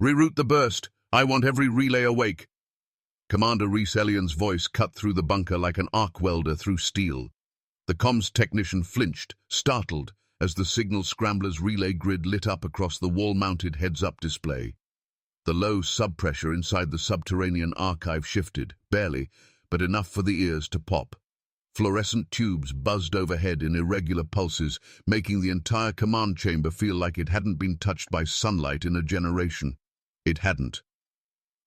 Reroute the burst. I want every relay awake. Commander Rhys Ellion's voice cut through the bunker like an arc welder through steel. The comms technician flinched, startled, as the signal scrambler's relay grid lit up across the wall-mounted heads-up display. The low sub-pressure inside the subterranean archive shifted, barely, but enough for the ears to pop. Fluorescent tubes buzzed overhead in irregular pulses, making the entire command chamber feel like it hadn't been touched by sunlight in a generation. It hadn't.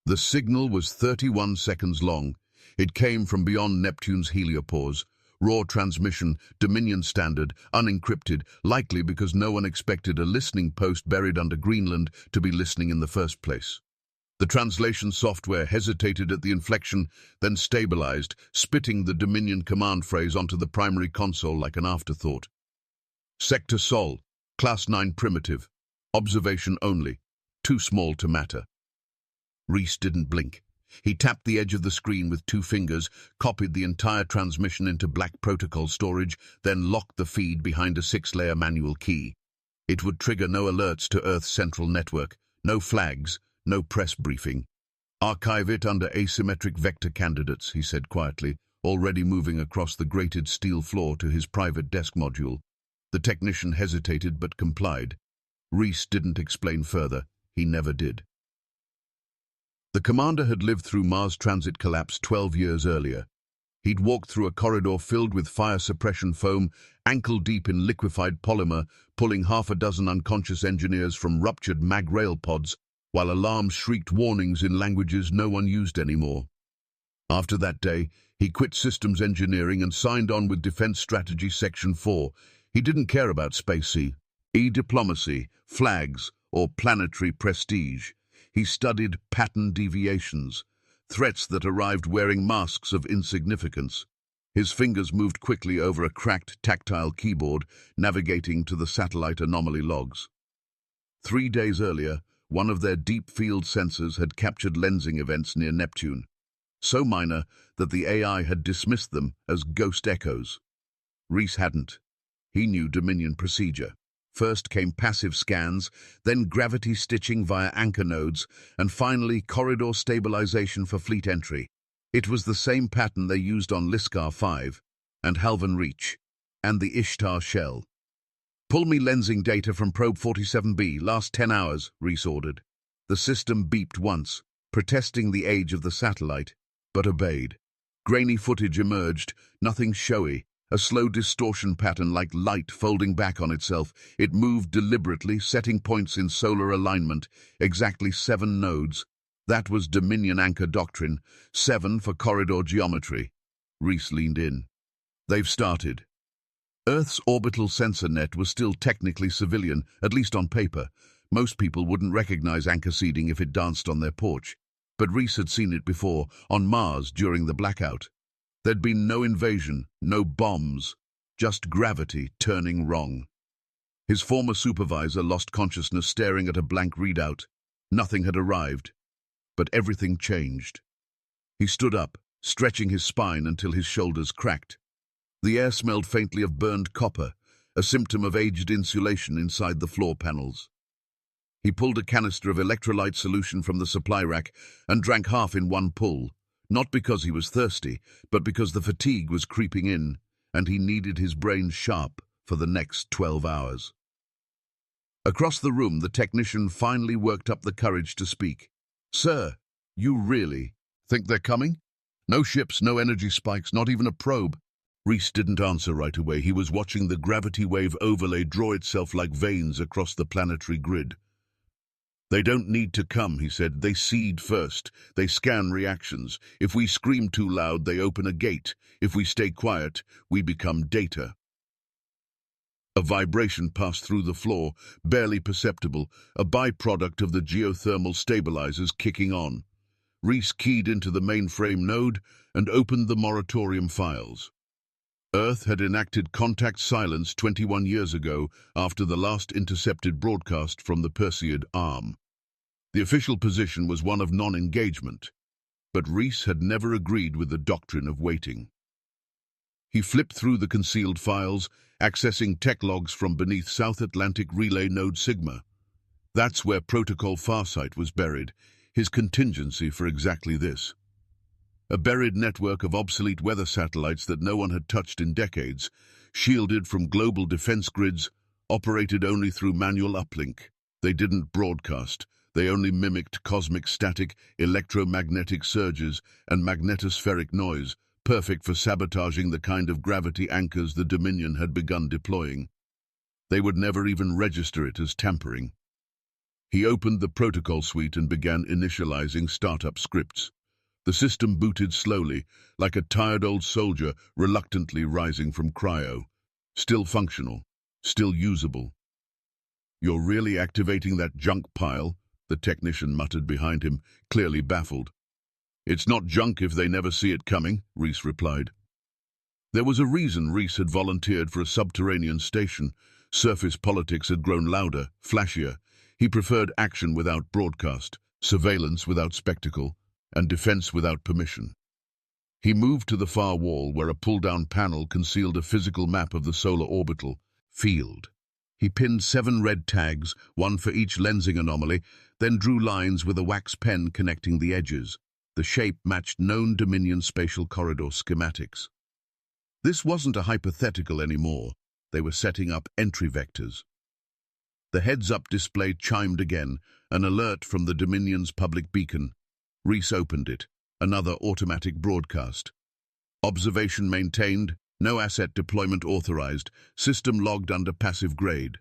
The signal was 31 seconds long. It came from beyond Neptune's heliopause. Raw transmission, Dominion standard, unencrypted, likely because no one expected a listening post buried under Greenland to be listening in the first place. The translation software hesitated at the inflection, then stabilized, spitting the Dominion command phrase onto the primary console like an afterthought. Sector Sol, Class 9 primitive. Observation only. Too small to matter. Rhys didn't blink. He tapped the edge of the screen with 2 fingers, copied the entire transmission into black protocol storage, then locked the feed behind a 6-layer manual key. It would trigger no alerts to Earth's central network, no flags, no press briefing. Archive it under asymmetric vector candidates, he said quietly, already moving across the grated steel floor to his private desk module. The technician hesitated but complied. Rhys didn't explain further. He never did. The commander had lived through Mars transit collapse 12 years earlier. He'd walked through a corridor filled with fire suppression foam, ankle-deep in liquefied polymer, pulling half a dozen unconscious engineers from ruptured mag-rail pods, while alarms shrieked warnings in languages no one used anymore. After that day, he quit systems engineering and signed on with Defense Strategy Section 4. He didn't care about space diplomacy, flags, or planetary prestige. He studied pattern deviations, threats that arrived wearing masks of insignificance. His fingers moved quickly over a cracked tactile keyboard, navigating to the satellite anomaly logs. 3 days earlier, one of their deep field sensors had captured lensing events near Neptune, so minor that the AI had dismissed them as ghost echoes. Rhys hadn't. He knew Dominion procedure. First came passive scans, then gravity stitching via anchor nodes, and finally corridor stabilization for fleet entry. It was the same pattern they used on Liskar 5 and Halvan Reach, and the Ishtar shell. "Pull me lensing data from probe 47B, last 10 hours, Rhys ordered. The system beeped once, protesting the age of the satellite, but obeyed. Grainy footage emerged, nothing showy, a slow distortion pattern like light folding back on itself. It moved deliberately, setting points in solar alignment, exactly 7 nodes. That was Dominion anchor doctrine, 7 for corridor geometry. Rhys leaned in. They've started. Earth's orbital sensor net was still technically civilian, at least on paper. Most people wouldn't recognize anchor seeding if it danced on their porch. But Rhys had seen it before, on Mars during the blackout. There'd been no invasion, no bombs, just gravity turning wrong. His former supervisor lost consciousness staring at a blank readout. Nothing had arrived, but everything changed. He stood up, stretching his spine until his shoulders cracked. The air smelled faintly of burned copper, a symptom of aged insulation inside the floor panels. He pulled a canister of electrolyte solution from the supply rack and drank half in one pull. Not because he was thirsty, but because the fatigue was creeping in, and he needed his brain sharp for the next 12 hours. Across the room, the technician finally worked up the courage to speak. "Sir, you really think they're coming? No ships, no energy spikes, not even a probe." Rhys didn't answer right away. He was watching the gravity wave overlay draw itself like veins across the planetary grid. "They don't need to come," he said. "They seed first. They scan reactions. If we scream too loud, they open a gate. If we stay quiet, we become data." A vibration passed through the floor, barely perceptible, a byproduct of the geothermal stabilizers kicking on. Rhys keyed into the mainframe node and opened the moratorium files. Earth had enacted contact silence 21 years ago after the last intercepted broadcast from the Perseid arm. The official position was one of non-engagement, but Rhys had never agreed with the doctrine of waiting. He flipped through the concealed files, accessing tech logs from beneath South Atlantic Relay Node Sigma. That's where Protocol Farsight was buried, his contingency for exactly this. A buried network of obsolete weather satellites that no one had touched in decades, shielded from global defense grids, operated only through manual uplink. They didn't broadcast. They only mimicked cosmic static, electromagnetic surges, and magnetospheric noise, perfect for sabotaging the kind of gravity anchors the Dominion had begun deploying. They would never even register it as tampering. He opened the protocol suite and began initializing startup scripts. The system booted slowly, like a tired old soldier reluctantly rising from cryo. Still functional, still usable. "You're really activating that junk pile?" the technician muttered behind him, clearly baffled. "It's not junk if they never see it coming," Reese replied. There was a reason Reese had volunteered for a subterranean station. Surface politics had grown louder, flashier. He preferred action without broadcast, surveillance without spectacle, and defense without permission. He moved to the far wall where a pull-down panel concealed a physical map of the solar orbital field. He pinned 7 red tags, 1 for each lensing anomaly, then drew lines with a wax pen connecting the edges. The shape matched known Dominion spatial corridor schematics. This wasn't a hypothetical anymore. They were setting up entry vectors. The heads-up display chimed again, an alert from the Dominion's public beacon. Reese opened it, another automatic broadcast. Observation maintained, no asset deployment authorized, system logged under passive grade.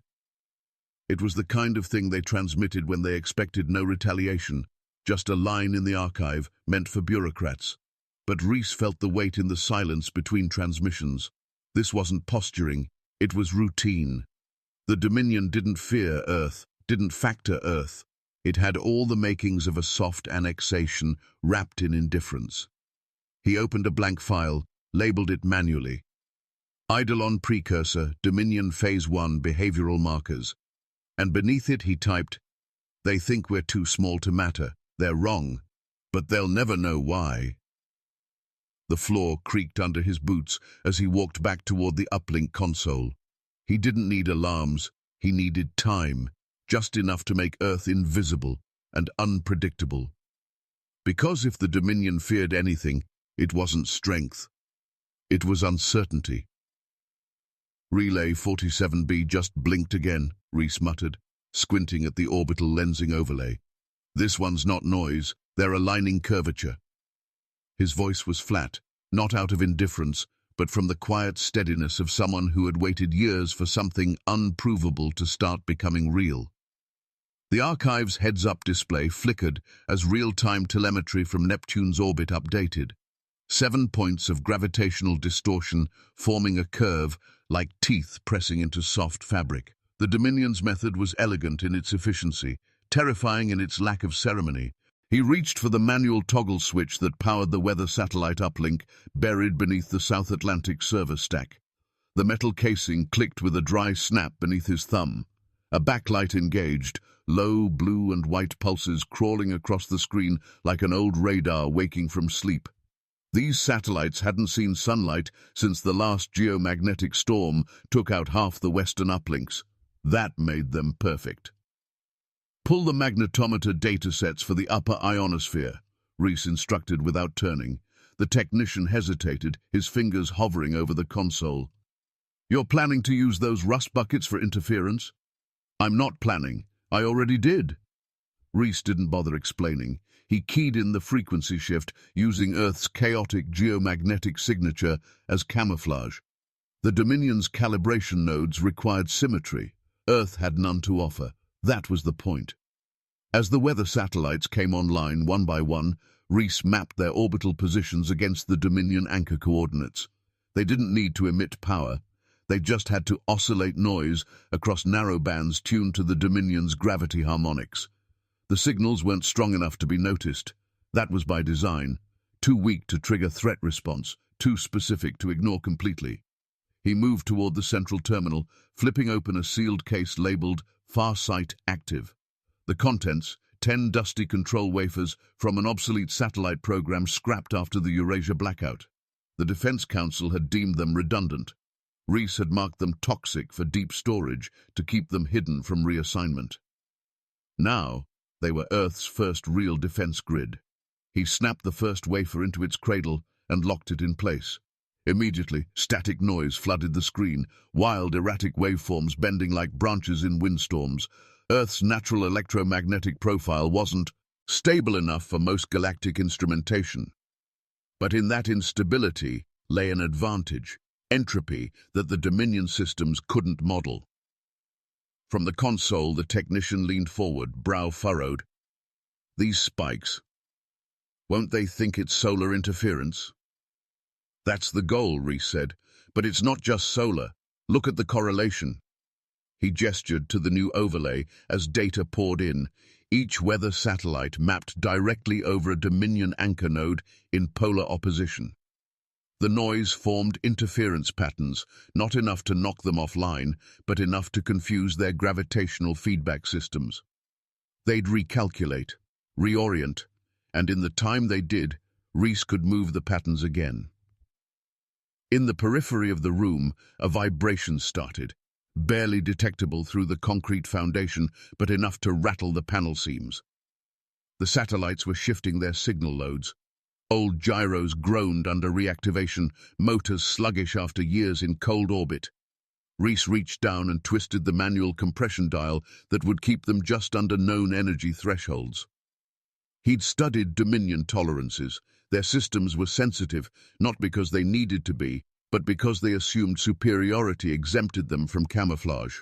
It was the kind of thing they transmitted when they expected no retaliation, just a line in the archive meant for bureaucrats. But Reese felt the weight in the silence between transmissions. This wasn't posturing, it was routine. The Dominion didn't fear Earth, didn't factor Earth. It had all the makings of a soft annexation wrapped in indifference. He opened a blank file, labeled it manually. Eidolon Precursor, Dominion Phase 1 Behavioral Markers. And beneath it he typed, "They think we're too small to matter. They're wrong. But they'll never know why." The floor creaked under his boots as he walked back toward the uplink console. He didn't need alarms. He needed time, just enough to make Earth invisible and unpredictable. Because if the Dominion feared anything, it wasn't strength. It was uncertainty. "Relay 47B just blinked again," Reese muttered, squinting at the orbital lensing overlay. "This one's not noise, they're aligning curvature." His voice was flat, not out of indifference, but from the quiet steadiness of someone who had waited years for something unprovable to start becoming real. The archive's heads-up display flickered as real-time telemetry from Neptune's orbit updated. 7 points of gravitational distortion forming a curve like teeth pressing into soft fabric. The Dominion's method was elegant in its efficiency, terrifying in its lack of ceremony. He reached for the manual toggle switch that powered the weather satellite uplink buried beneath the South Atlantic server stack. The metal casing clicked with a dry snap beneath his thumb. A backlight engaged, low blue and white pulses crawling across the screen like an old radar waking from sleep. These satellites hadn't seen sunlight since the last geomagnetic storm took out half the western uplinks. That made them perfect. "Pull the magnetometer datasets for the upper ionosphere," Reese instructed without turning. The technician hesitated, his fingers hovering over the console. "You're planning to use those rust buckets for interference?" "I'm not planning. I already did." Reese didn't bother explaining. He keyed in the frequency shift, using Earth's chaotic geomagnetic signature as camouflage. The Dominion's calibration nodes required symmetry. Earth had none to offer. That was the point. As the weather satellites came online one by one, Reese mapped their orbital positions against the Dominion anchor coordinates. They didn't need to emit power. They just had to oscillate noise across narrow bands tuned to the Dominion's gravity harmonics. The signals weren't strong enough to be noticed. That was by design. Too weak to trigger threat response, too specific to ignore completely. He moved toward the central terminal, flipping open a sealed case labeled Farsight Active. The contents, 10 dusty control wafers from an obsolete satellite program scrapped after the Eurasia blackout. The Defense Council had deemed them redundant. Reese had marked them toxic for deep storage to keep them hidden from reassignment. Now, they were Earth's first real defense grid. He snapped the first wafer into its cradle and locked it in place. Immediately, static noise flooded the screen, wild, erratic waveforms bending like branches in windstorms. Earth's natural electromagnetic profile wasn't stable enough for most galactic instrumentation. But in that instability lay an advantage, entropy that the Dominion systems couldn't model. From the console, the technician leaned forward, brow furrowed. These spikes, won't they think it's solar interference? That's the goal, Reese said, but it's not just solar. Look at the correlation. He gestured to the new overlay as data poured in, each weather satellite mapped directly over a Dominion anchor node in polar opposition. The noise formed interference patterns, not enough to knock them offline, but enough to confuse their gravitational feedback systems. They'd recalculate, reorient, and in the time they did, Reese could move the patterns again. In the periphery of the room, a vibration started, barely detectable through the concrete foundation, but enough to rattle the panel seams. The satellites were shifting their signal loads. Old gyros groaned under reactivation, motors sluggish after years in cold orbit. Reese reached down and twisted the manual compression dial that would keep them just under known energy thresholds. He'd studied Dominion tolerances. Their systems were sensitive, not because they needed to be, but because they assumed superiority exempted them from camouflage.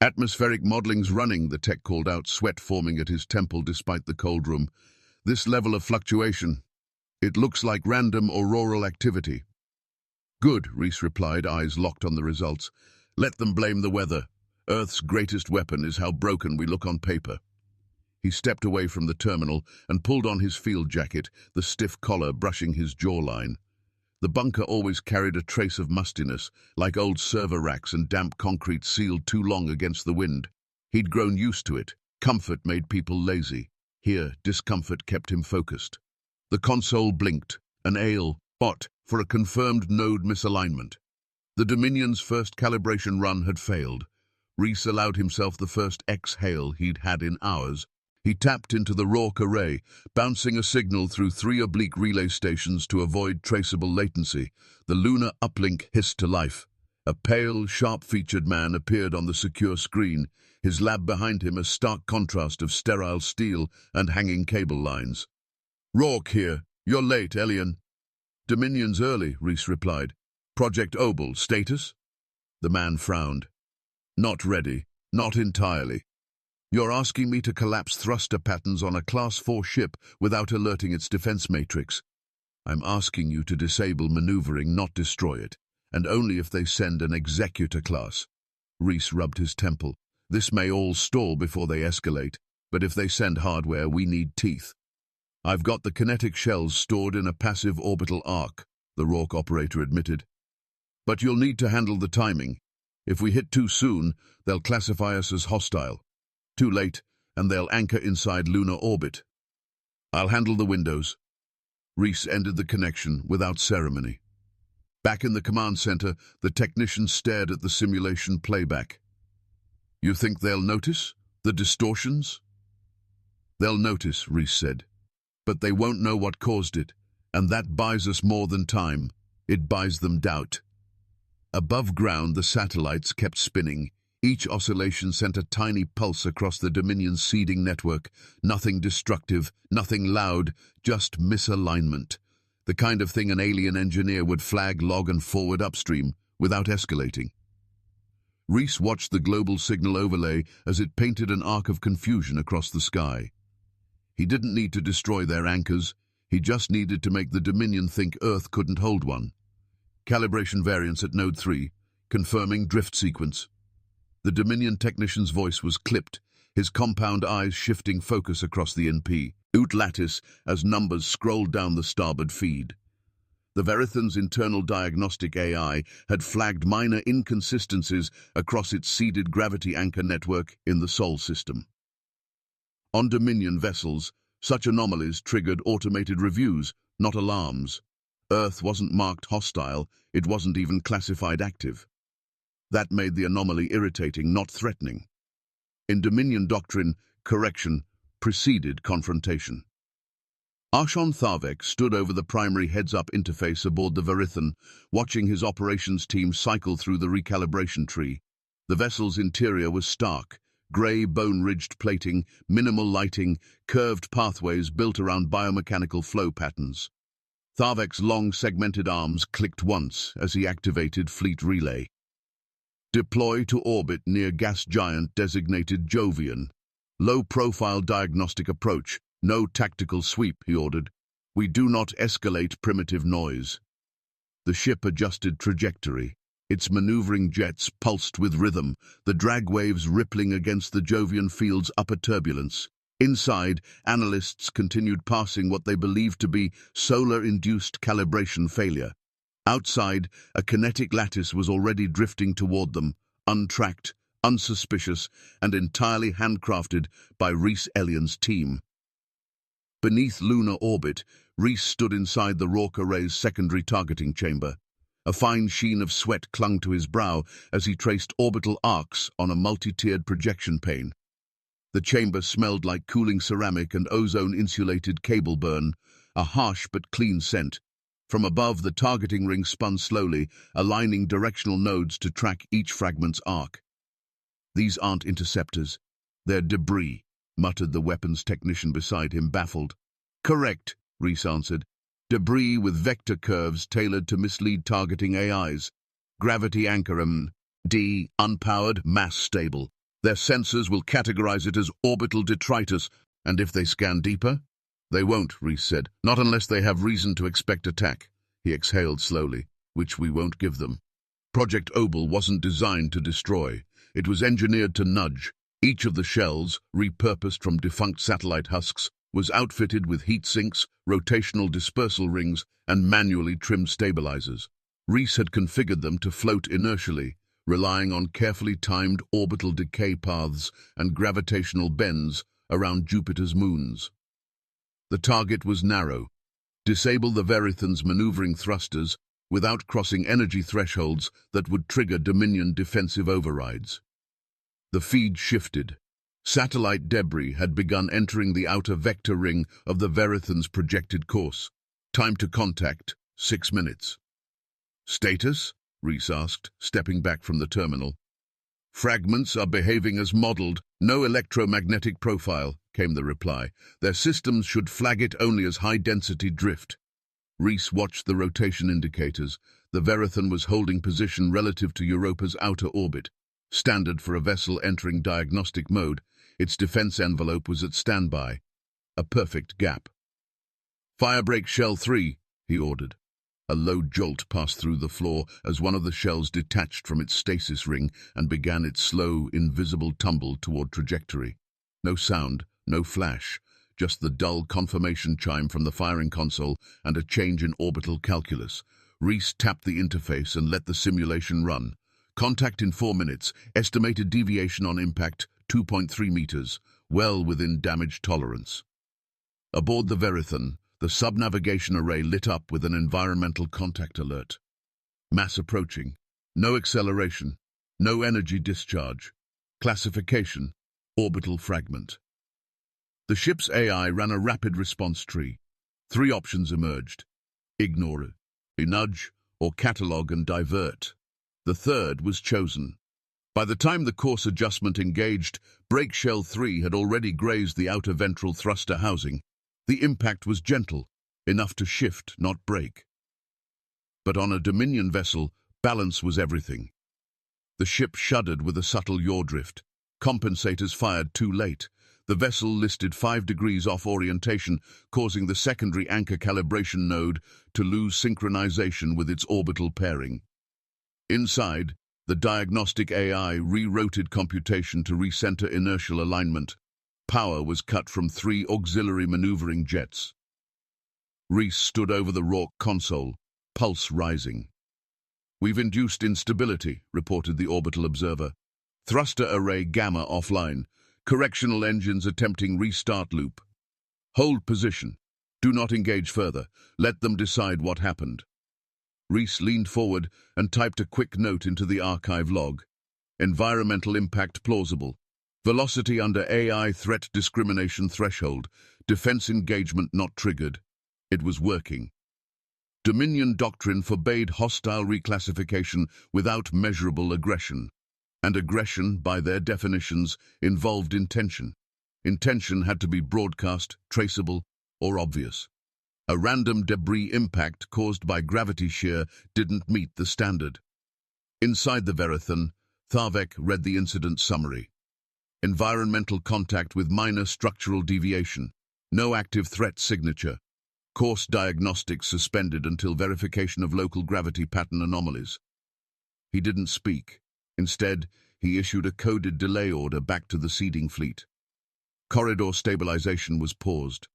Atmospheric modeling's running, the tech called out, sweat forming at his temple despite the cold room. This level of fluctuation, it looks like random auroral activity. Good, Reese replied, eyes locked on the results. Let them blame the weather. Earth's greatest weapon is how broken we look on paper. He stepped away from the terminal and pulled on his field jacket, the stiff collar brushing his jawline. The bunker always carried a trace of mustiness, like old server racks and damp concrete sealed too long against the wind. He'd grown used to it. Comfort made people lazy. Here, discomfort kept him focused. The console blinked, an AIL bot for a confirmed node misalignment. The Dominion's first calibration run had failed. Reese allowed himself the first exhale he'd had in hours. He tapped into the Rorke array, bouncing a signal through 3 oblique relay stations to avoid traceable latency. The lunar uplink hissed to life. A pale, sharp-featured man appeared on the secure screen, his lab behind him a stark contrast of sterile steel and hanging cable lines. "Rorke here. You're late, Elian." "Dominion's early," Reese replied. "Project Obel, status?" The man frowned. "Not ready. Not entirely. You're asking me to collapse thruster patterns on a Class 4 ship without alerting its defense matrix. I'm asking you to disable maneuvering, not destroy it, and only if they send an executor class." Reese rubbed his temple. "This may all stall before they escalate, but if they send hardware, we need teeth." "I've got the kinetic shells stored in a passive orbital arc," the Rorke operator admitted. "But you'll need to handle the timing. If we hit too soon, they'll classify us as hostile. Too late, and they'll anchor inside lunar orbit. I'll handle the windows." Reese ended the connection without ceremony. Back in the command center, the technician stared at the simulation playback. "You think they'll notice? The distortions?" "They'll notice," Reese said. "But they won't know what caused it, and that buys us more than time. It buys them doubt." Above ground, the satellites kept spinning. Each oscillation sent a tiny pulse across the Dominion's seeding network. Nothing destructive, nothing loud, just misalignment. The kind of thing an alien engineer would flag, log, and forward upstream, without escalating. Reese watched the global signal overlay as it painted an arc of confusion across the sky. He didn't need to destroy their anchors. He just needed to make the Dominion think Earth couldn't hold one. Calibration variance at Node 3, confirming drift sequence. The Dominion technician's voice was clipped, his compound eyes shifting focus across the NP, ut lattice, as numbers scrolled down the starboard feed. The Verithan's internal diagnostic AI had flagged minor inconsistencies across its seeded gravity anchor network in the Sol system. On Dominion vessels, such anomalies triggered automated reviews, not alarms. Earth wasn't marked hostile, it wasn't even classified active. That made the anomaly irritating, not threatening. In Dominion doctrine, correction preceded confrontation. Arshon Tharvek stood over the primary heads-up interface aboard the Verithan, watching his operations team cycle through the recalibration tree. The vessel's interior was stark, grey bone-ridged plating, minimal lighting, curved pathways built around biomechanical flow patterns. Tharvek's long segmented arms clicked once as he activated Fleet Relay. Deploy to orbit near gas giant designated Jovian. Low-profile diagnostic approach, no tactical sweep, he ordered. We do not escalate primitive noise. The ship adjusted trajectory. Its maneuvering jets pulsed with rhythm, the drag waves rippling against the Jovian field's upper turbulence. Inside, analysts continued passing what they believed to be solar-induced calibration failure. Outside, a kinetic lattice was already drifting toward them, untracked, unsuspicious, and entirely handcrafted by Rhys Ellion's team. Beneath lunar orbit, Rhys stood inside the Rourke array's secondary targeting chamber. A fine sheen of sweat clung to his brow as he traced orbital arcs on a multi-tiered projection pane. The chamber smelled like cooling ceramic and ozone-insulated cable burn, a harsh but clean scent. From above, the targeting ring spun slowly, aligning directional nodes to track each fragment's arc. These aren't interceptors. They're debris, muttered the weapons technician beside him, baffled. Correct, Rhys answered. Debris with vector curves tailored to mislead targeting AIs. Gravity anchor, D, unpowered, mass stable. Their sensors will categorize it as orbital detritus, and if they scan deeper? They won't, Rhys said. Not unless they have reason to expect attack. He exhaled slowly, which we won't give them. Project Obel wasn't designed to destroy. It was engineered to nudge. Each of the shells, repurposed from defunct satellite husks, was outfitted with heat sinks, rotational dispersal rings, and manually trimmed stabilizers. Rhys had configured them to float inertially, relying on carefully timed orbital decay paths and gravitational bends around Jupiter's moons. The target was narrow. Disable the Verithan's maneuvering thrusters without crossing energy thresholds that would trigger Dominion defensive overrides. The feed shifted. Satellite debris had begun entering the outer vector ring of the Verithan's projected course. Time to contact, 6 minutes. Status? Rhys asked, stepping back from the terminal. Fragments are behaving as modeled, no electromagnetic profile, came the reply. Their systems should flag it only as high-density drift. Rhys watched the rotation indicators. The Verithan was holding position relative to Europa's outer orbit, standard for a vessel entering diagnostic mode. Its defense envelope was at standby. A perfect gap. Firebreak Shell 3, he ordered. A low jolt passed through the floor as one of the shells detached from its stasis ring and began its slow, invisible tumble toward trajectory. No sound, no flash, just the dull confirmation chime from the firing console and a change in orbital calculus. Rhys tapped the interface and let the simulation run. Contact in 4 minutes, estimated deviation on impact 2.3 meters, well within damage tolerance. Aboard the Verithan, the sub-navigation array lit up with an environmental contact alert. Mass approaching. No acceleration. No energy discharge. Classification. Orbital fragment. The ship's AI ran a rapid response tree. 3 options emerged. Ignore, nudge, or catalog and divert. The third was chosen. By the time the course adjustment engaged, Break Shell 3 had already grazed the outer ventral thruster housing. The impact was gentle, enough to shift, not break. But on a Dominion vessel, balance was everything. The ship shuddered with a subtle yaw drift. Compensators fired too late. The vessel listed 5 degrees off orientation, causing the secondary anchor calibration node to lose synchronization with its orbital pairing. Inside, the diagnostic AI rewrote computation to recenter inertial alignment. Power was cut from 3 auxiliary maneuvering jets. Rhys stood over the Rourke console, pulse rising. We've induced instability, reported the orbital observer. Thruster array gamma offline. Correctional engines attempting restart loop. Hold position. Do not engage further. Let them decide what happened. Rhys leaned forward and typed a quick note into the archive log. Environmental impact plausible. Velocity under AI threat discrimination threshold. Defense engagement not triggered. It was working. Dominion doctrine forbade hostile reclassification without measurable aggression. And aggression, by their definitions, involved intention. Intention had to be broadcast, traceable, or obvious. A random debris impact caused by gravity shear didn't meet the standard. Inside the Verithan, Tharvek read the incident summary. Environmental contact with minor structural deviation. No active threat signature. Course diagnostics suspended until verification of local gravity pattern anomalies. He didn't speak. Instead, he issued a coded delay order back to the seeding fleet. Corridor stabilization was paused.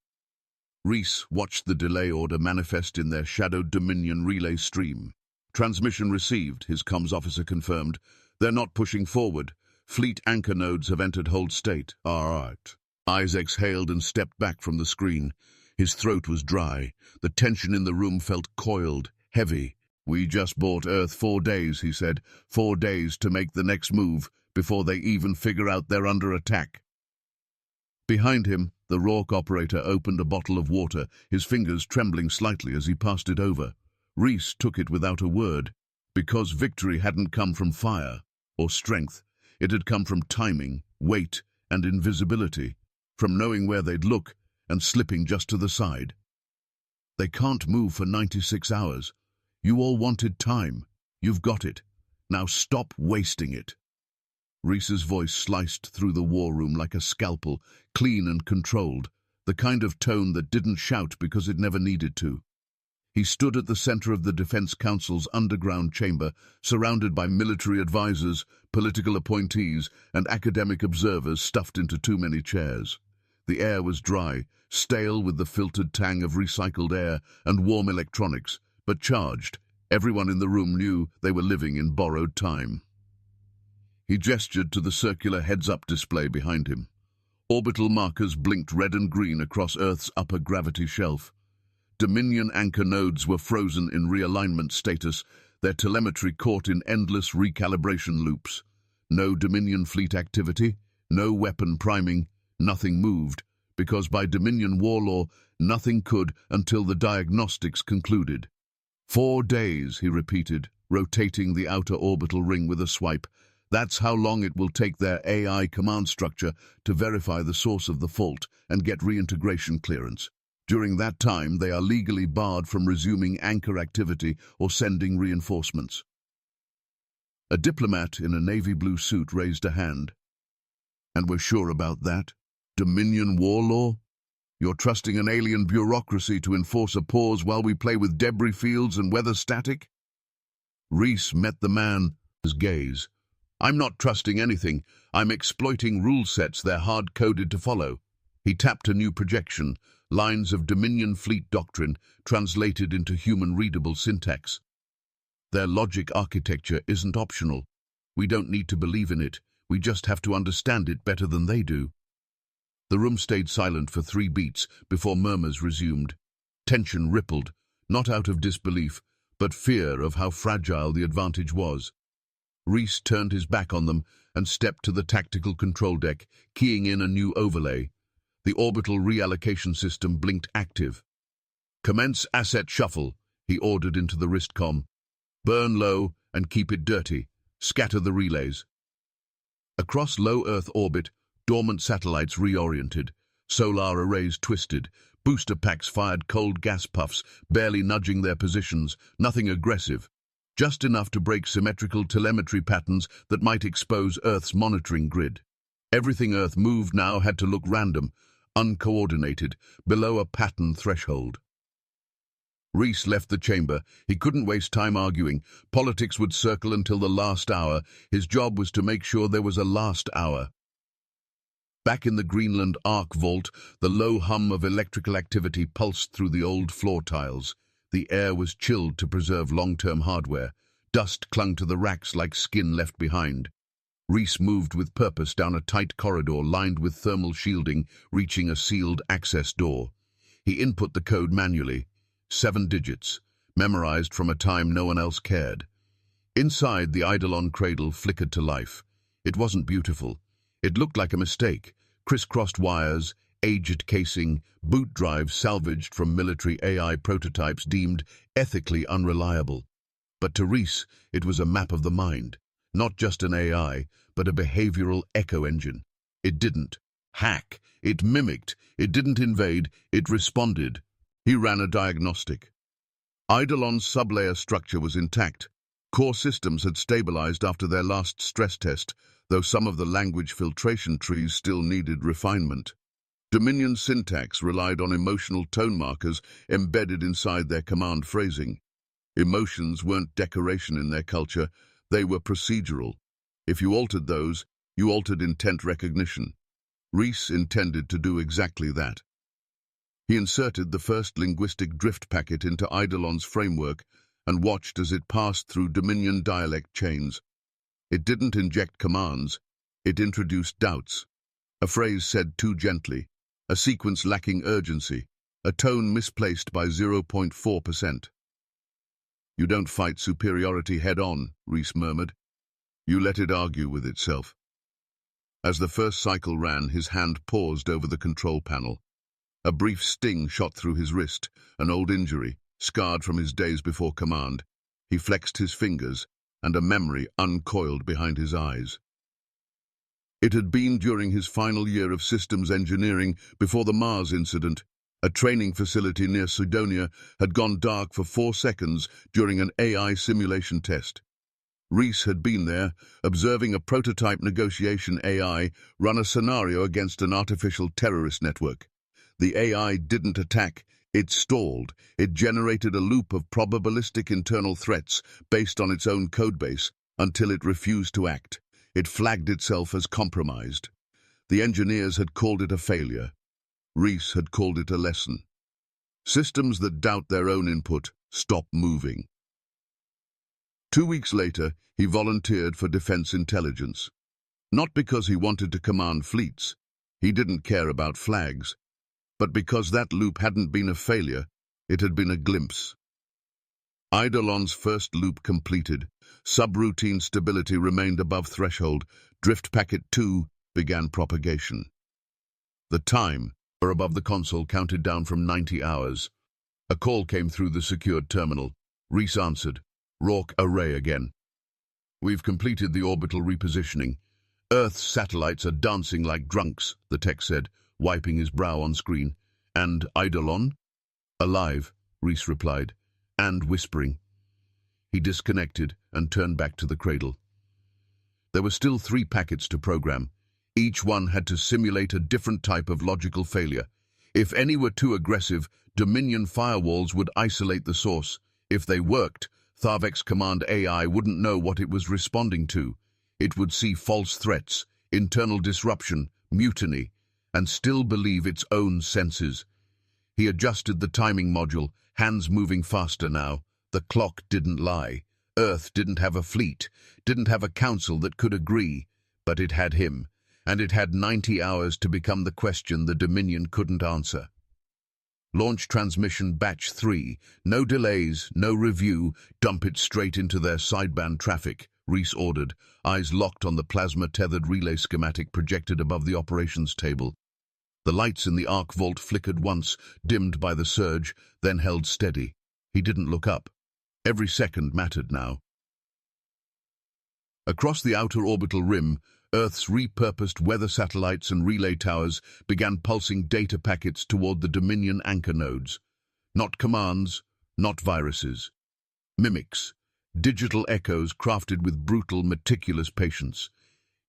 Reese watched the delay order manifest in their shadowed Dominion relay stream. Transmission received, his comms officer confirmed. They're not pushing forward. Fleet anchor nodes have entered hold state. All right. Eyes exhaled and stepped back from the screen. His throat was dry. The tension in the room felt coiled, heavy. We just bought Earth 4 days, he said. 4 days to make the next move before they even figure out they're under attack. Behind him, the Rourke operator opened a bottle of water, his fingers trembling slightly as he passed it over. Reese took it without a word. Because victory hadn't come from fire or strength. It had come from timing, weight, and invisibility. From knowing where they'd look and slipping just to the side. They can't move for 96 hours. You all wanted time. You've got it. Now stop wasting it. Reese's voice sliced through the war room like a scalpel, clean and controlled, the kind of tone that didn't shout because it never needed to. He stood at the center of the Defense Council's underground chamber, surrounded by military advisors, political appointees, and academic observers stuffed into too many chairs. The air was dry, stale with the filtered tang of recycled air and warm electronics, but charged. Everyone in the room knew they were living in borrowed time. He gestured to the circular heads-up display behind him. Orbital markers blinked red and green across Earth's upper gravity shelf. Dominion anchor nodes were frozen in realignment status, their telemetry caught in endless recalibration loops. No Dominion fleet activity, no weapon priming, nothing moved, because by Dominion war law, nothing could until the diagnostics concluded. 4 days, he repeated, rotating the outer orbital ring with a swipe. That's how long it will take their AI command structure to verify the source of the fault and get reintegration clearance. During that time, they are legally barred from resuming anchor activity or sending reinforcements. A diplomat in a navy blue suit raised a hand. And we're sure about that? Dominion war law? You're trusting an alien bureaucracy to enforce a pause while we play with debris fields and weather static? Reese met the man's gaze. I'm not trusting anything. I'm exploiting rule sets they're hard-coded to follow. He tapped a new projection, lines of Dominion fleet doctrine translated into human-readable syntax. Their logic architecture isn't optional. We don't need to believe in it. We just have to understand it better than they do. The room stayed silent for 3 beats before murmurs resumed. Tension rippled, not out of disbelief, but fear of how fragile the advantage was. Reese turned his back on them and stepped to the tactical control deck, keying in a new overlay. The orbital reallocation system blinked active. Commence asset shuffle, he ordered into the wristcom. Burn low and keep it dirty. Scatter the relays. Across low Earth orbit, dormant satellites reoriented. Solar arrays twisted. Booster packs fired cold gas puffs, barely nudging their positions. Nothing aggressive. Just enough to break symmetrical telemetry patterns that might expose Earth's monitoring grid. Everything Earth moved now had to look random, uncoordinated, below a pattern threshold. Reese left the chamber. He couldn't waste time arguing. Politics would circle until the last hour. His job was to make sure there was a last hour. Back in the Greenland Arc Vault, the low hum of electrical activity pulsed through the old floor tiles. The air was chilled to preserve long-term hardware. Dust clung to the racks like skin left behind. Reese moved with purpose down a tight corridor lined with thermal shielding, reaching a sealed access door. He input the code manually. 7 digits, memorized from a time no one else cared. Inside, the Eidolon cradle flickered to life. It wasn't beautiful. It looked like a mistake. Crisscrossed wires, aged casing, boot drives salvaged from military AI prototypes deemed ethically unreliable. But to Reese, it was a map of the mind. Not just an AI, but a behavioral echo engine. It didn't hack, it mimicked, it didn't invade, it responded. He ran a diagnostic. Eidolon's sublayer structure was intact. Core systems had stabilized after their last stress test, though some of the language filtration trees still needed refinement. Dominion's syntax relied on emotional tone markers embedded inside their command phrasing. Emotions weren't decoration in their culture, they were procedural. If you altered those, you altered intent recognition. Reese intended to do exactly that. He inserted the first linguistic drift packet into Eidolon's framework and watched as it passed through Dominion dialect chains. It didn't inject commands, it introduced doubts. A phrase said too gently, a sequence lacking urgency, a tone misplaced by 0.4%. "You don't fight superiority head-on," Reese murmured. "You let it argue with itself." As the first cycle ran, his hand paused over the control panel. A brief sting shot through his wrist, an old injury, scarred from his days before command. He flexed his fingers, and a memory uncoiled behind his eyes. It had been during his final year of systems engineering before the Mars incident. A training facility near Cydonia had gone dark for 4 seconds during an AI simulation test. Reese had been there, observing a prototype negotiation AI run a scenario against an artificial terrorist network. The AI didn't attack, it stalled. It generated a loop of probabilistic internal threats based on its own codebase until it refused to act. It flagged itself as compromised. The engineers had called it a failure. Reese had called it a lesson. Systems that doubt their own input stop moving. 2 weeks later, he volunteered for defense intelligence. Not because he wanted to command fleets. He didn't care about flags. But because that loop hadn't been a failure, it had been a glimpse. Eidolon's first loop completed. Subroutine stability remained above threshold. Drift Packet 2 began propagation. The time above the console counted down from 90 hours. A call came through the secured terminal. Reese answered. Rourke array again. "We've completed the orbital repositioning. Earth's satellites are dancing like drunks," the tech said, wiping his brow on screen. "And Eidolon?" "Alive," Reese replied, "and whispering." He disconnected and turned back to the cradle. There were still 3 packets to program. Each one had to simulate a different type of logical failure. If any were too aggressive, Dominion firewalls would isolate the source. If they worked, Tharvek's command AI wouldn't know what it was responding to. It would see false threats, internal disruption, mutiny, and still believe its own senses. He adjusted the timing module, hands moving faster now. The clock didn't lie. Earth didn't have a fleet, didn't have a council that could agree, but it had him, and it had 90 hours to become the question the Dominion couldn't answer. Launch transmission batch 3. No delays, no review. Dump it straight into their sideband traffic, Reese ordered, eyes locked on the plasma-tethered relay schematic projected above the operations table. The lights in the arc vault flickered once, dimmed by the surge, then held steady. He didn't look up. Every second mattered now. Across the outer orbital rim, Earth's repurposed weather satellites and relay towers began pulsing data packets toward the Dominion anchor nodes. Not commands, not viruses. Mimics, digital echoes crafted with brutal, meticulous patience.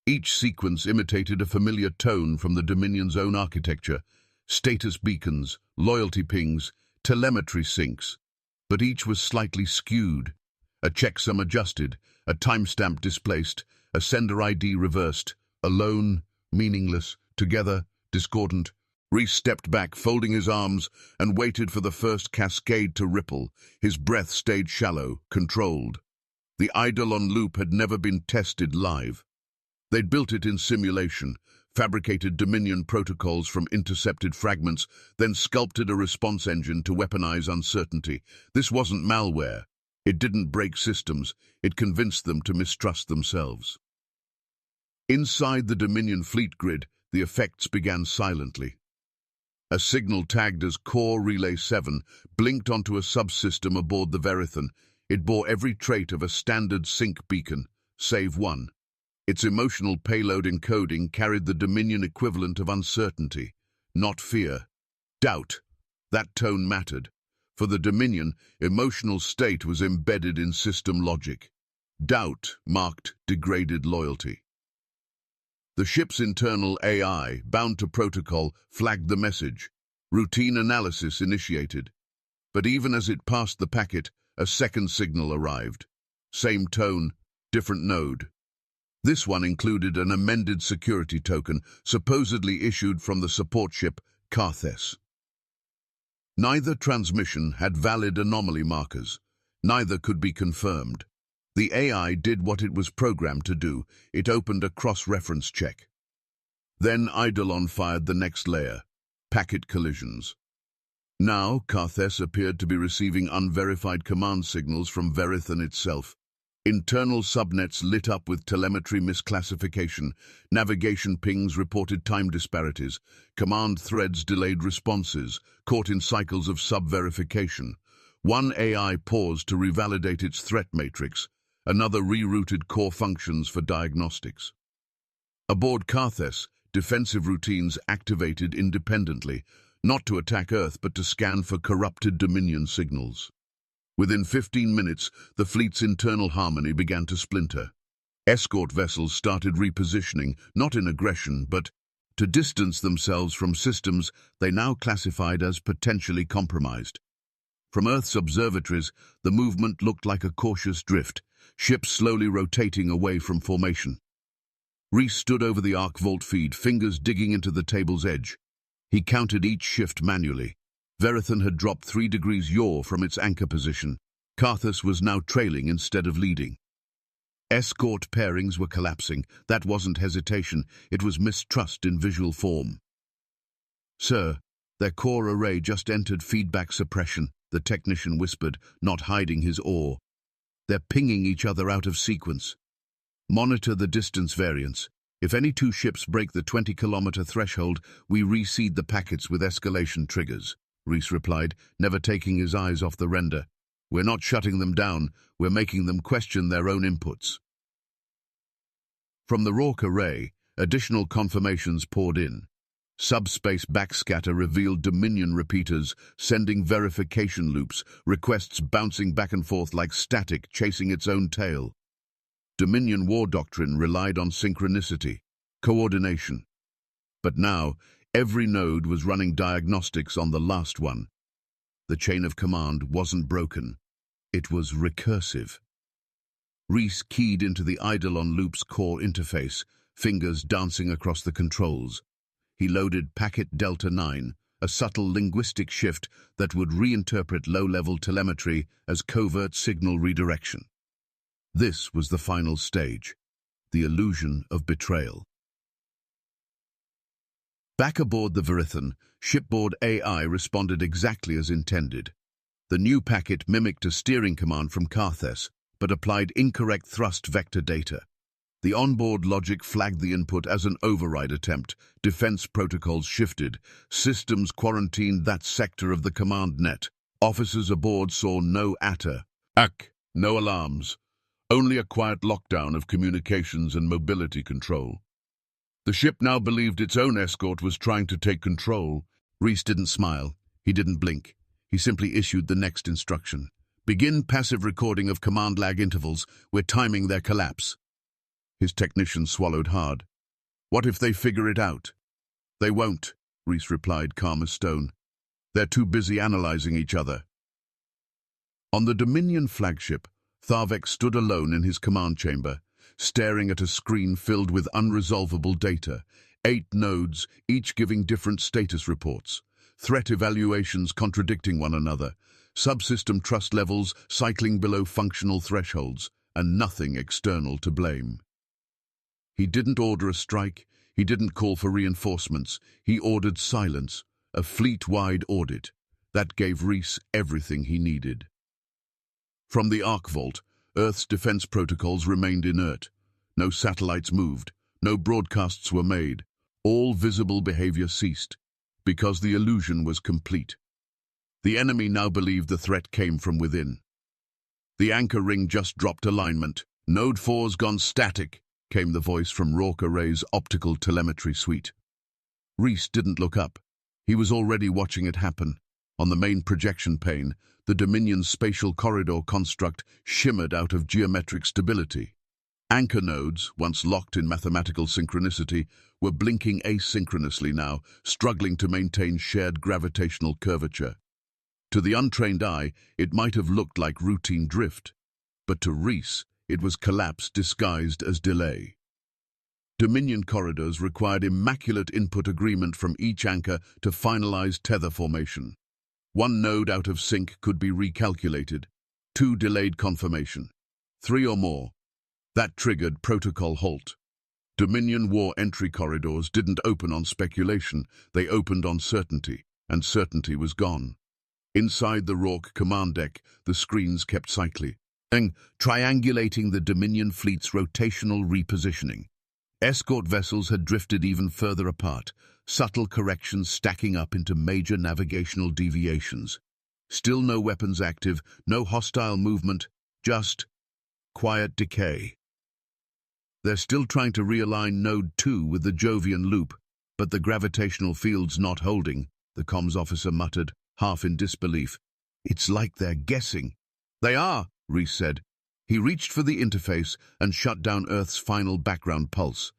Each sequence imitated a familiar tone from the Dominion's own architecture, status beacons, loyalty pings, telemetry syncs. But each was slightly skewed. A checksum adjusted, a timestamp displaced, a sender ID reversed, alone, meaningless, together, discordant. Reese stepped back, folding his arms, and waited for the first cascade to ripple. His breath stayed shallow, controlled. The Eidolon loop had never been tested live. They'd built it in simulation, fabricated Dominion protocols from intercepted fragments, then sculpted a response engine to weaponize uncertainty. This wasn't malware. It didn't break systems. It convinced them to mistrust themselves. Inside the Dominion fleet grid, the effects began silently. A signal tagged as Core Relay 7 blinked onto a subsystem aboard the Verithan. It bore every trait of a standard sync beacon, save one. Its emotional payload encoding carried the Dominion equivalent of uncertainty, not fear. Doubt. That tone mattered. For the Dominion, emotional state was embedded in system logic. Doubt marked degraded loyalty. The ship's internal AI, bound to protocol, flagged the message. Routine analysis initiated. But even as it passed the packet, a second signal arrived. Same tone, different node. This one included an amended security token, supposedly issued from the support ship Carthes. Neither transmission had valid anomaly markers. Neither could be confirmed. The AI did what it was programmed to do. It opened a cross-reference check. Then Eidolon fired the next layer, packet collisions. Now, Carthes appeared to be receiving unverified command signals from Verithan itself. Internal subnets lit up with telemetry misclassification, navigation pings reported time disparities, command threads delayed responses, caught in cycles of sub-verification. One AI paused to revalidate its threat matrix, another rerouted core functions for diagnostics. Aboard Carthes, defensive routines activated independently, not to attack Earth but to scan for corrupted Dominion signals. Within 15 minutes, the fleet's internal harmony began to splinter. Escort vessels started repositioning, not in aggression, but to distance themselves from systems they now classified as potentially compromised. From Earth's observatories, the movement looked like a cautious drift, ships slowly rotating away from formation. Reese stood over the arc vault feed, fingers digging into the table's edge. He counted each shift manually. Verithan had dropped 3 degrees yaw from its anchor position. Carthes was now trailing instead of leading. Escort pairings were collapsing. That wasn't hesitation, it was mistrust in visual form. "Sir, their core array just entered feedback suppression," the technician whispered, not hiding his awe. "They're pinging each other out of sequence. Monitor the distance variance. If any 2 ships break the 20-kilometer threshold, we reseed the packets with escalation triggers," Reese replied, never taking his eyes off the render. "We're not shutting them down, we're making them question their own inputs." From the Rourke array, additional confirmations poured in. Subspace backscatter revealed Dominion repeaters, sending verification loops, requests bouncing back and forth like static chasing its own tail. Dominion war doctrine relied on synchronicity, coordination. But now, every node was running diagnostics on the last one. The chain of command wasn't broken. It was recursive. Reese keyed into the Eidolon loop's core interface, fingers dancing across the controls. He loaded Packet Delta 9, a subtle linguistic shift that would reinterpret low-level telemetry as covert signal redirection. This was the final stage, the illusion of betrayal. Back aboard the Verithan, shipboard AI responded exactly as intended. The new packet mimicked a steering command from Carthes, but applied incorrect thrust vector data. The onboard logic flagged the input as an override attempt. Defense protocols shifted. Systems quarantined that sector of the command net. Officers aboard saw no ATA. No alarms. Only a quiet lockdown of communications and mobility control. The ship now believed its own escort was trying to take control. Reese didn't smile. He didn't blink. He simply issued the next instruction. "Begin passive recording of command lag intervals. We're timing their collapse." His technician swallowed hard. "What if they figure it out?" "They won't," Reese replied, calm as stone. "They're too busy analyzing each other." On the Dominion flagship, Tharvek stood alone in his command chamber, staring at a screen filled with unresolvable data. 8 nodes, each giving different status reports. Threat evaluations contradicting one another. Subsystem trust levels cycling below functional thresholds, and nothing external to blame. He didn't order a strike. He didn't call for reinforcements. He ordered silence, a fleet-wide audit. That gave Reese everything he needed. From the Arc Vault, Earth's defense protocols remained inert. No satellites moved. No broadcasts were made. All visible behavior ceased, because the illusion was complete. The enemy now believed the threat came from within. The anchor ring just dropped alignment. "Node 4's gone static," came the voice from Rourke Array's optical telemetry suite. Reese didn't look up. He was already watching it happen. On the main projection pane, the Dominion's spatial corridor construct shimmered out of geometric stability. Anchor nodes, once locked in mathematical synchronicity, were blinking asynchronously now, struggling to maintain shared gravitational curvature. To the untrained eye, it might have looked like routine drift, but to Reese, it was collapse disguised as delay. Dominion corridors required immaculate input agreement from each anchor to finalize tether formation. One node out of sync could be recalculated. 2 delayed confirmation. 3 or more. That triggered protocol halt. Dominion war entry corridors didn't open on speculation, they opened on certainty, and certainty was gone. Inside the Rourke command deck, the screens kept cycling, triangulating the Dominion fleet's rotational repositioning. Escort vessels had drifted even further apart, subtle corrections stacking up into major navigational deviations. Still no weapons active, no hostile movement, just quiet decay. They're still trying to realign Node 2 with the Jovian loop, but the gravitational field's not holding, the comms officer muttered, half in disbelief. "It's like they're guessing." "They are," Reese said. He reached for the interface and shut down Earth's final background pulse.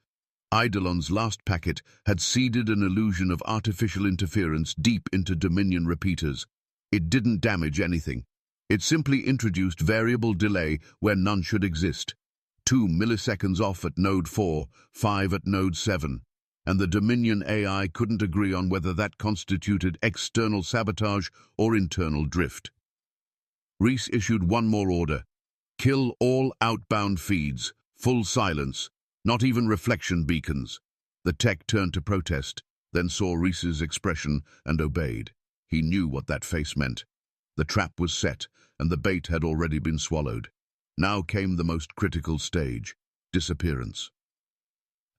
Eidolon's last packet had seeded an illusion of artificial interference deep into Dominion repeaters. It didn't damage anything. It simply introduced variable delay where none should exist. 2 milliseconds off at Node 4, 5 at Node 7. And the Dominion AI couldn't agree on whether that constituted external sabotage or internal drift. Reese issued one more order. "Kill all outbound feeds, full silence, not even reflection beacons." The tech turned to protest, then saw Reese's expression and obeyed. He knew what that face meant. The trap was set, and the bait had already been swallowed. Now came the most critical stage, disappearance.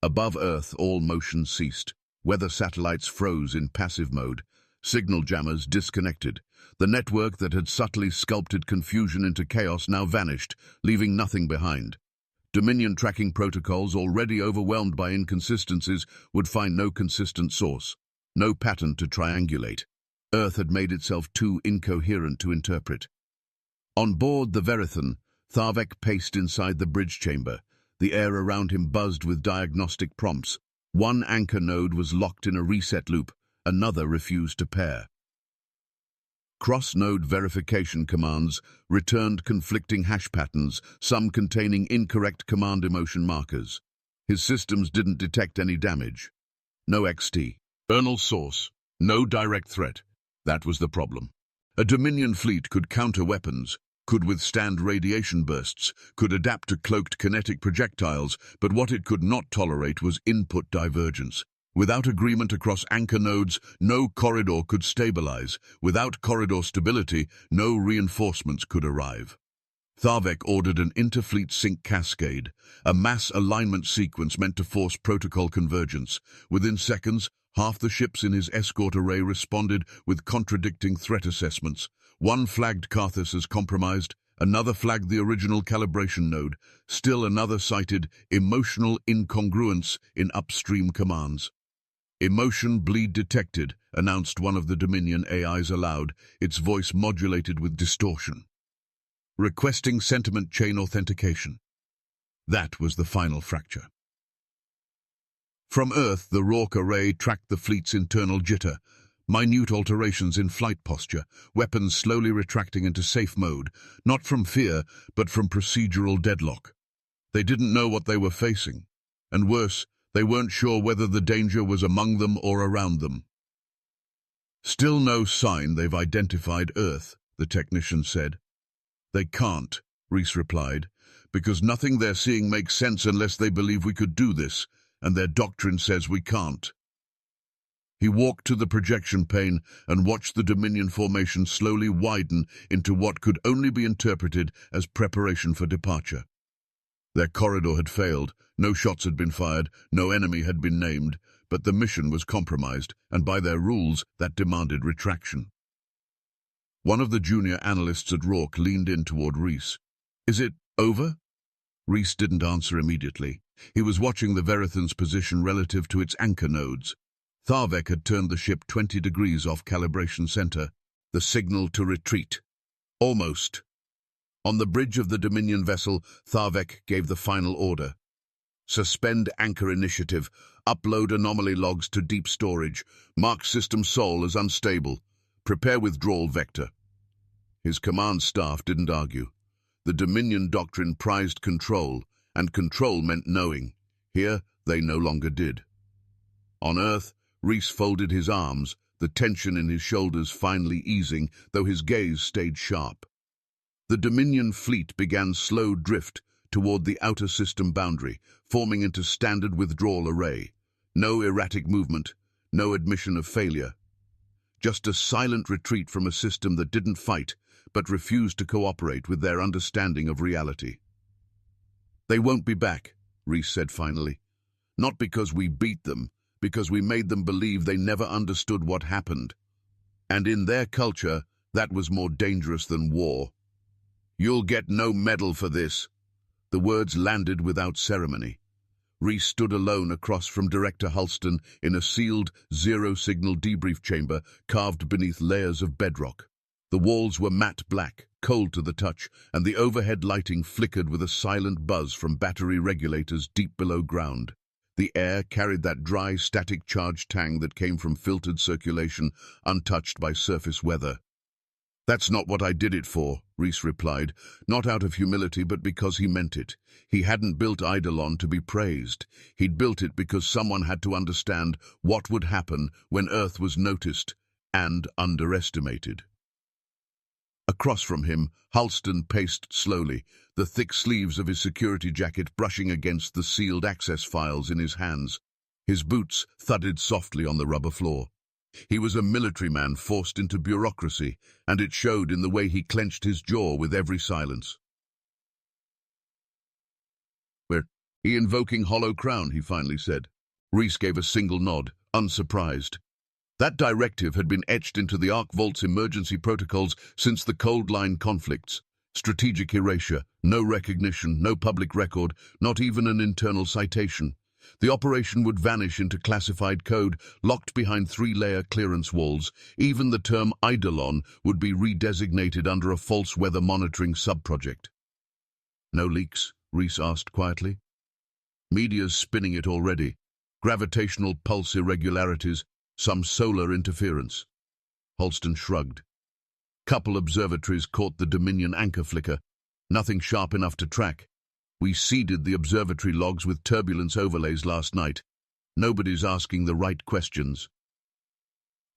Above Earth, all motion ceased. Weather satellites froze in passive mode. Signal jammers disconnected. The network that had subtly sculpted confusion into chaos now vanished, leaving nothing behind. Dominion tracking protocols, already overwhelmed by inconsistencies, would find no consistent source, no pattern to triangulate. Earth had made itself too incoherent to interpret. On board the Verithan, Tharvek paced inside the bridge chamber. The air around him buzzed with diagnostic prompts. One anchor node was locked in a reset loop, another refused to pair. Cross-node verification commands returned conflicting hash patterns, some containing incorrect command emotion markers. His systems didn't detect any damage. No XT. External source. No direct threat. That was the problem. A Dominion fleet could counter weapons, could withstand radiation bursts, could adapt to cloaked kinetic projectiles, but what it could not tolerate was input divergence. Without agreement across anchor nodes, no corridor could stabilize. Without corridor stability, no reinforcements could arrive. Tharvek ordered an interfleet sync cascade, a mass alignment sequence meant to force protocol convergence. Within seconds, half the ships in his escort array responded with contradicting threat assessments. One flagged Carthus as compromised, another flagged the original calibration node, still another cited emotional incongruence in upstream commands. "Emotion bleed detected," announced one of the Dominion AIs aloud, its voice modulated with distortion. "Requesting sentiment chain authentication." That was the final fracture. From Earth, the Rourke array tracked the fleet's internal jitter, minute alterations in flight posture, weapons slowly retracting into safe mode, not from fear, but from procedural deadlock. They didn't know what they were facing, and worse, they weren't sure whether the danger was among them or around them. "Still no sign they've identified Earth," the technician said. "They can't," Reese replied, "because nothing they're seeing makes sense unless they believe we could do this, and their doctrine says we can't." He walked to the projection pane and watched the Dominion formation slowly widen into what could only be interpreted as preparation for departure. Their corridor had failed, No shots had been fired, no enemy had been named, but the mission was compromised, and by their rules, that demanded retraction. One of the junior analysts at Rourke leaned in toward Reese. "Is it over?" Reese didn't answer immediately. He was watching the Verithan's position relative to its anchor nodes. Tharvek had turned the ship 20 degrees off calibration center, the signal to retreat. Almost. On the bridge of the Dominion vessel, Tharvek gave the final order. "Suspend anchor initiative. Upload anomaly logs to deep storage. Mark system Sol as unstable. Prepare withdrawal vector." His command staff didn't argue. The Dominion doctrine prized control, and control meant knowing. Here, they no longer did. On Earth, Reese folded his arms, the tension in his shoulders finally easing, though his gaze stayed sharp. The Dominion fleet began slow drift toward the outer system boundary, forming into standard withdrawal array. No erratic movement, no admission of failure. Just a silent retreat from a system that didn't fight, but refused to cooperate with their understanding of reality. "They won't be back," Reese said finally. "Not because we beat them, because we made them believe they never understood what happened. And in their culture, that was more dangerous than war. You'll get no medal for this." The words landed without ceremony. Reese stood alone across from Director Halston in a sealed, zero-signal debrief chamber carved beneath layers of bedrock. The walls were matte black, cold to the touch, and the overhead lighting flickered with a silent buzz from battery regulators deep below ground. The air carried that dry, static charge tang that came from filtered circulation, untouched by surface weather. "That's not what I did it for," Reese replied, not out of humility but because he meant it. He hadn't built Eidolon to be praised. He'd built it because someone had to understand what would happen when Earth was noticed and underestimated. Across from him, Halston paced slowly, the thick sleeves of his security jacket brushing against the sealed access files in his hands. His boots thudded softly on the rubber floor. He was a military man forced into bureaucracy, and it showed in the way he clenched his jaw with every silence. "We're invoking Hollow Crown," he finally said. Reese gave a single nod, unsurprised. That directive had been etched into the Arc Vault's emergency protocols since the Cold Line conflicts. Strategic erasure, no recognition, no public record, not even an internal citation. The operation would vanish into classified code, locked behind 3-layer clearance walls. Even the term Eidolon would be redesignated under a false weather monitoring subproject. "No leaks?" Reese asked quietly. "Media's spinning it already. Gravitational pulse irregularities, some solar interference." Halston shrugged. "Couple observatories caught the Dominion anchor flicker. Nothing sharp enough to track. We seeded the observatory logs with turbulence overlays last night. Nobody's asking the right questions."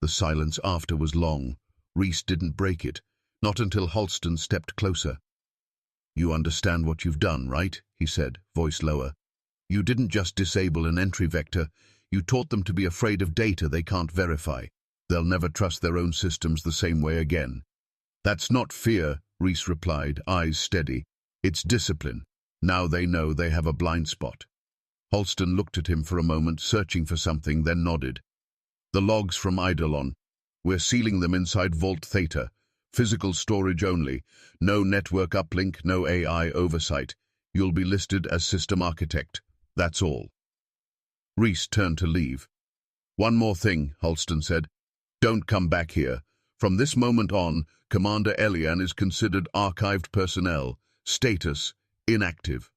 The silence after was long. Reese didn't break it, not until Halston stepped closer. "You understand what you've done, right?" he said, voice lower. "You didn't just disable an entry vector. You taught them to be afraid of data they can't verify. They'll never trust their own systems the same way again." "That's not fear," Reese replied, eyes steady. "It's discipline. Now they know they have a blind spot." Halston looked at him for a moment, searching for something, then nodded. "The logs from Eidolon. We're sealing them inside Vault Theta. Physical storage only. No network uplink, no AI oversight. You'll be listed as system architect. That's all." Reese turned to leave. "One more thing," Halston said. "Don't come back here. From this moment on, Commander Elian is considered archived personnel. Status: inactive."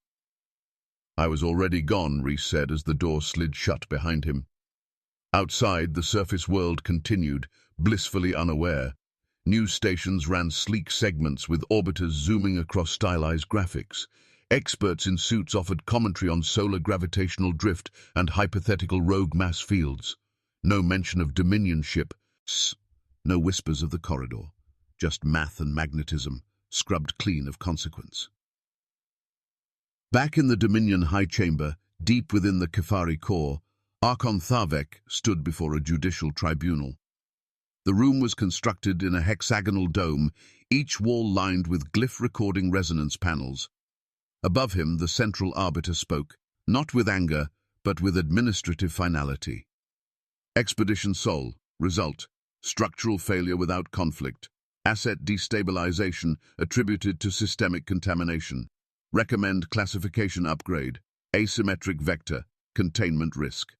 "I was already gone," Reese said as the door slid shut behind him. Outside, the surface world continued, blissfully unaware. News stations ran sleek segments with orbiters zooming across stylized graphics. Experts in suits offered commentary on solar gravitational drift and hypothetical rogue mass fields. No mention of Dominion ships, no whispers of the corridor. Just math and magnetism, scrubbed clean of consequence. Back in the Dominion High Chamber, deep within the Kefari core, Archon Tharvek stood before a judicial tribunal. The room was constructed in a hexagonal dome, each wall lined with glyph recording resonance panels. Above him, the central arbiter spoke. not with anger, but with administrative finality. Expedition Sol. Result: structural failure without conflict. Asset destabilization attributed to systemic contamination. Recommend classification upgrade. Asymmetric vector. Containment risk.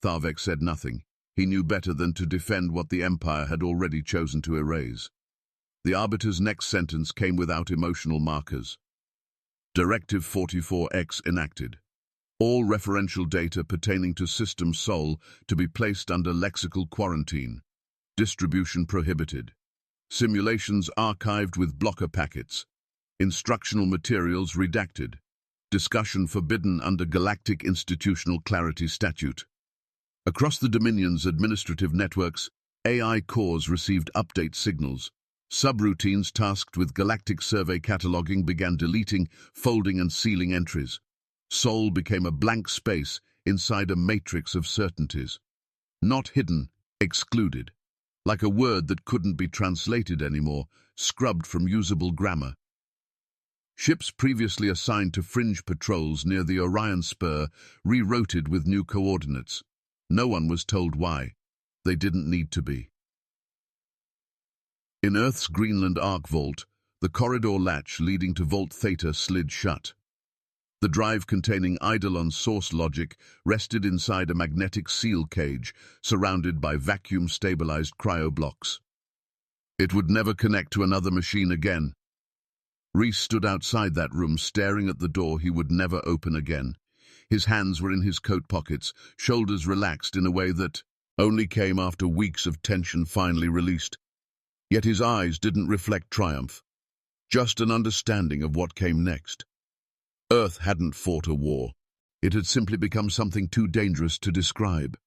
Tharvek said nothing. He knew better than to defend what the Empire had already chosen to erase. The Arbiter's next sentence came without emotional markers. Directive 44X enacted. All referential data pertaining to System Sol to be placed under lexical quarantine. Distribution prohibited. Simulations archived with blocker packets. Instructional materials redacted. Discussion forbidden under Galactic Institutional Clarity Statute. Across the Dominion's administrative networks, AI cores received update signals. Subroutines tasked with Galactic survey cataloging began deleting, folding and sealing entries. Sol became a blank space inside a matrix of certainties. Not hidden, excluded. Like a word that couldn't be translated anymore, scrubbed from usable grammar. Ships previously assigned to fringe patrols near the Orion Spur rewrote with new coordinates. No one was told why. They didn't need to be. In Earth's Greenland Arc Vault, the corridor latch leading to Vault Theta slid shut. The drive containing Eidolon's source logic rested inside a magnetic seal cage surrounded by vacuum-stabilized cryoblocks. It would never connect to another machine again. Reese stood outside that room staring at the door he would never open again. His hands were in his coat pockets, shoulders relaxed in a way that only came after weeks of tension finally released. Yet his eyes didn't reflect triumph, just an understanding of what came next. Earth hadn't fought a war. It had simply become something too dangerous to describe.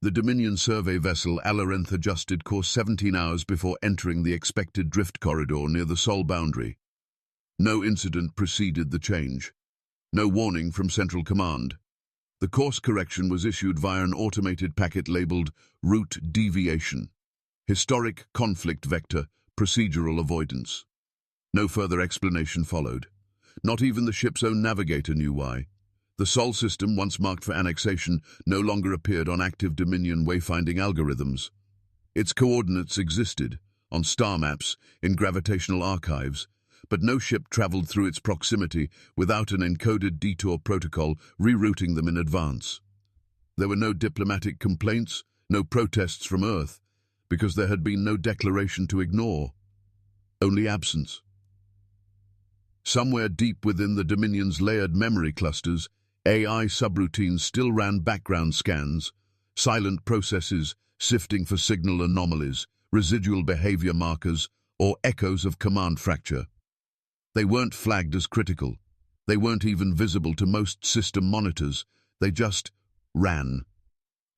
The Dominion survey vessel Alarenth adjusted course 17 hours before entering the expected drift corridor near the Sol boundary. No incident preceded the change. No warning from Central Command. The course correction was issued via an automated packet labeled Route Deviation. Historic conflict vector, procedural avoidance. No further explanation followed. Not even the ship's own navigator knew why. The Sol system, once marked for annexation, no longer appeared on active Dominion wayfinding algorithms. Its coordinates existed, on star maps, in gravitational archives, but no ship traveled through its proximity without an encoded detour protocol rerouting them in advance. There were no diplomatic complaints, no protests from Earth, because there had been no declaration to ignore, only absence. Somewhere deep within the Dominion's layered memory clusters, AI subroutines still ran background scans, silent processes sifting for signal anomalies, residual behavior markers, or echoes of command fracture. They weren't flagged as critical. They weren't even visible to most system monitors. They just ran.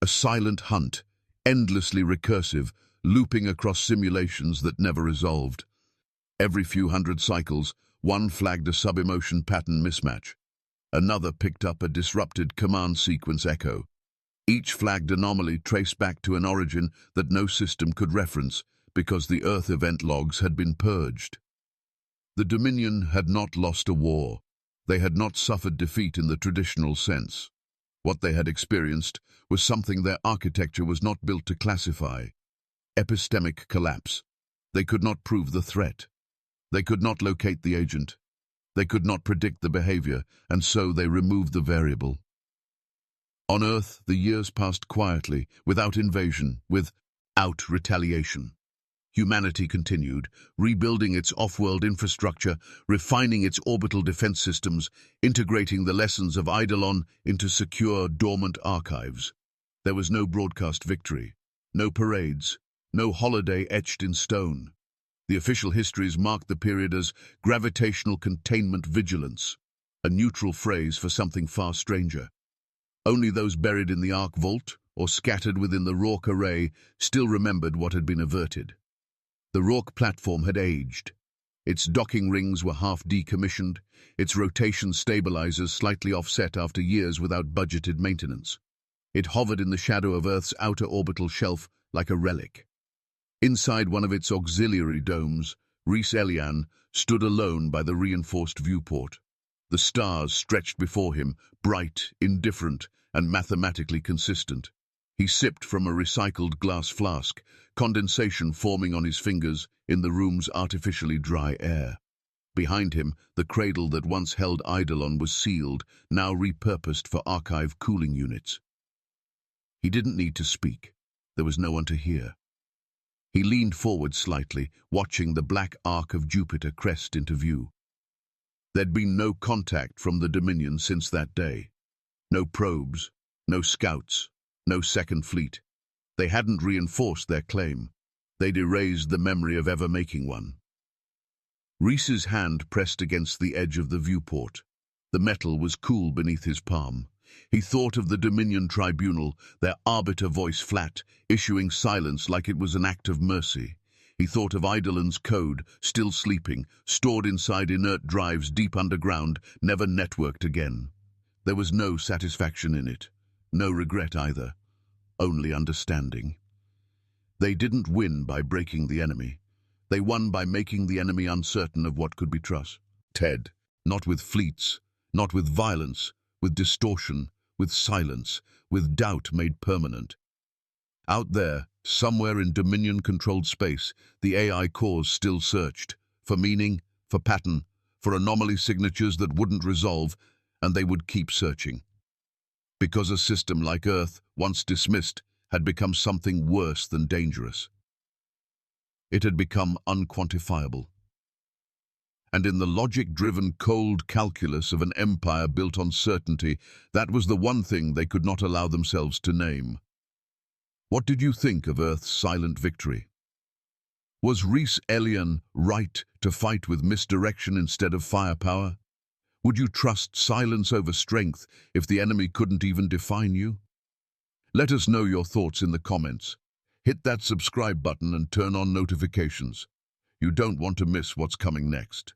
A silent hunt, endlessly recursive, looping across simulations that never resolved. Every few hundred cycles, one flagged a sub-emotion pattern mismatch. Another picked up a disrupted command sequence echo. Each flagged anomaly traced back to an origin that no system could reference because the Earth event logs had been purged. The Dominion had not lost a war. They had not suffered defeat in the traditional sense. What they had experienced was something their architecture was not built to classify. Epistemic collapse. They could not prove the threat. They could not locate the agent. They could not predict the behavior, and so they removed the variable. On Earth, the years passed quietly, without invasion, without retaliation. Humanity continued, rebuilding its off-world infrastructure, refining its orbital defense systems, integrating the lessons of Eidolon into secure, dormant archives. There was no broadcast victory, no parades, no holiday etched in stone. The official histories marked the period as gravitational containment vigilance, a neutral phrase for something far stranger. Only those buried in the Arc Vault or scattered within the Rourke array still remembered what had been averted. The Rourke platform had aged. Its docking rings were half decommissioned, its rotation stabilizers slightly offset after years without budgeted maintenance. It hovered in the shadow of Earth's outer orbital shelf like a relic. Inside one of its auxiliary domes, Reese Elian stood alone by the reinforced viewport. The stars stretched before him, bright, indifferent, and mathematically consistent. He sipped from a recycled glass flask, condensation forming on his fingers in the room's artificially dry air. Behind him, the cradle that once held Eidolon was sealed, now repurposed for archive cooling units. He didn't need to speak. There was no one to hear. He leaned forward slightly, watching the black arc of Jupiter crest into view. There'd been no contact from the Dominion since that day. No probes, no scouts, no second fleet. They hadn't reinforced their claim. They'd erased the memory of ever making one. Reese's hand pressed against the edge of the viewport. The metal was cool beneath his palm. He thought of the Dominion Tribunal, their arbiter voice flat, issuing silence like it was an act of mercy. He thought of Eidolon's code, still sleeping, stored inside inert drives deep underground, never networked again. There was no satisfaction in it, no regret either, only understanding. They didn't win by breaking the enemy. They won by making the enemy uncertain of what could be trusted. Not with fleets, not with violence, with distortion, with silence, with doubt made permanent. Out there, somewhere in Dominion-controlled space, the AI cores still searched, for meaning, for pattern, for anomaly signatures that wouldn't resolve, and they would keep searching. Because a system like Earth, once dismissed, had become something worse than dangerous. It had become unquantifiable. And in the logic-driven cold calculus of an empire built on certainty, that was the one thing they could not allow themselves to name. What did you think of Earth's silent victory? Was Rhys Elian right to fight with misdirection instead of firepower? Would you trust silence over strength if the enemy couldn't even define you? Let us know your thoughts in the comments. Hit that subscribe button and turn on notifications. You don't want to miss what's coming next.